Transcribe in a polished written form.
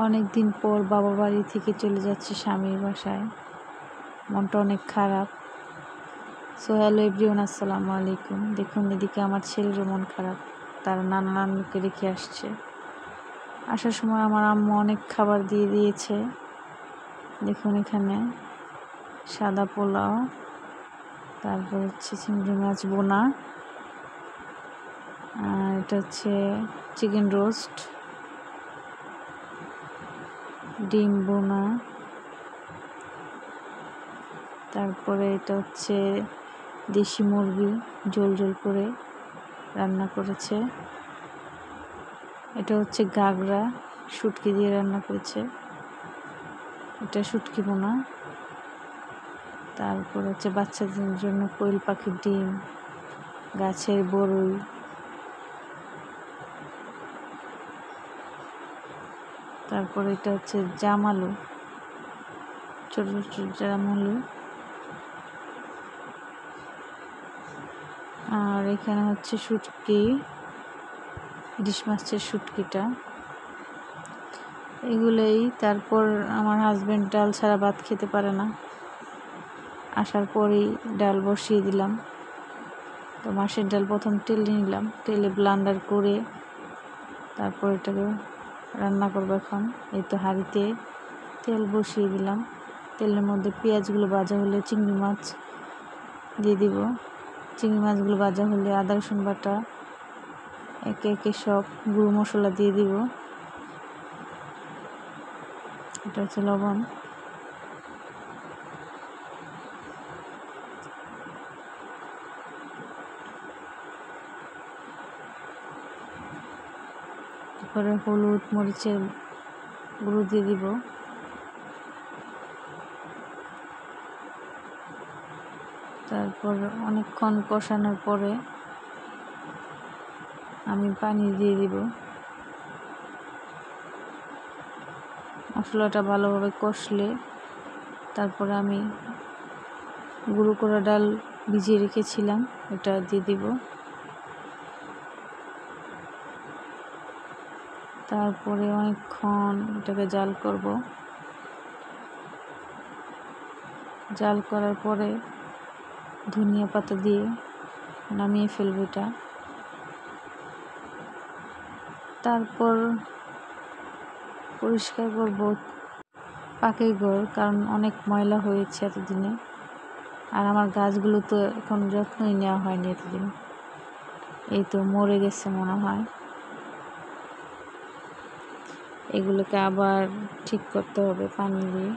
অনেক দিন পর বাবা বাড়ি থেকে চলে যাচ্ছে স্বামীর বাসায়, মনটা অনেক খারাপ। সো হ্যালো এভরিওয়ান, আসসালামু আলাইকুম। দেখুন এদিকে আমার ছেলেরও মন খারাপ, তার নানা নানুকে রেখে আসছে। আসার সময় আমার আম্মু অনেক খাবার দিয়ে দিয়েছে। দেখুন এখানে সাদা পোলাও, তারপর হচ্ছে চিংড়ি মাছ বোনা, আর এটা হচ্ছে চিকেন রোস্ট, ডিম বোনা, তারপরে এটা হচ্ছে দেশি মুরগি ঝোল ঝোল করে রান্না করেছে। এটা হচ্ছে গাগরা, শুটকি দিয়ে রান্না করেছে, এটা শুটকি বোনা। তারপর হচ্ছে বাচ্চাদের জন্য কোয়েল পাখির ডিম, গাছের বড়ই, তারপর এটা হচ্ছে জামালু, ছোট ছোট জামালু। আর এখানে হচ্ছে শুটকি, ইলিশ মাছের শুটকিটা, এগুলোই। তারপর আমার হাজব্যান্ড ডাল ছাড়া ভাত খেতে পারে না, আসার পরেই ডাল বসিয়ে দিলাম। তো মাছের ডাল প্রথম টেলে নিলাম, টেলে ব্লান্ডার করে তারপর এটাকে রান্না করবো। এখন এই তো হাঁড়িতে তেল বসিয়ে দিলাম, তেলের মধ্যে পেঁয়াজগুলো ভাজা হলে চিংড়ি মাছ দিয়ে দিব। চিংড়ি মাছগুলো ভাজা হলে আদা রসুন বাটা, একে একে সব গুঁড়ো মশলা দিয়ে দিব। এটা হচ্ছে লবণ, তারপরে হলুদ মরিচের গুঁড়ো দিয়ে দিব। তারপর অনেকক্ষণ কষানোর পরে আমি পানি দিয়ে দিব। মশলাটা ভালোভাবে কষলে তারপরে আমি গুঁড়ো করা ডাল ভিজিয়ে রেখেছিলাম, এটা দিয়ে দিব। তারপরে অনেকক্ষণ এটাকে জাল করব। জাল করার পরে ধনিয়া পাতা দিয়ে নামিয়ে ফেলবো এটা। তারপর পরিষ্কার করব পাখির ঘর, কারণ অনেক ময়লা হয়েছে এতদিনে। আর আমার গাছগুলো তো এখন যত্নই নেওয়া হয়নি এতদিন, এই তো মরে গেছে মনে হয়। এগুলোকে আবার ঠিক করতে হবে পানি দিয়ে।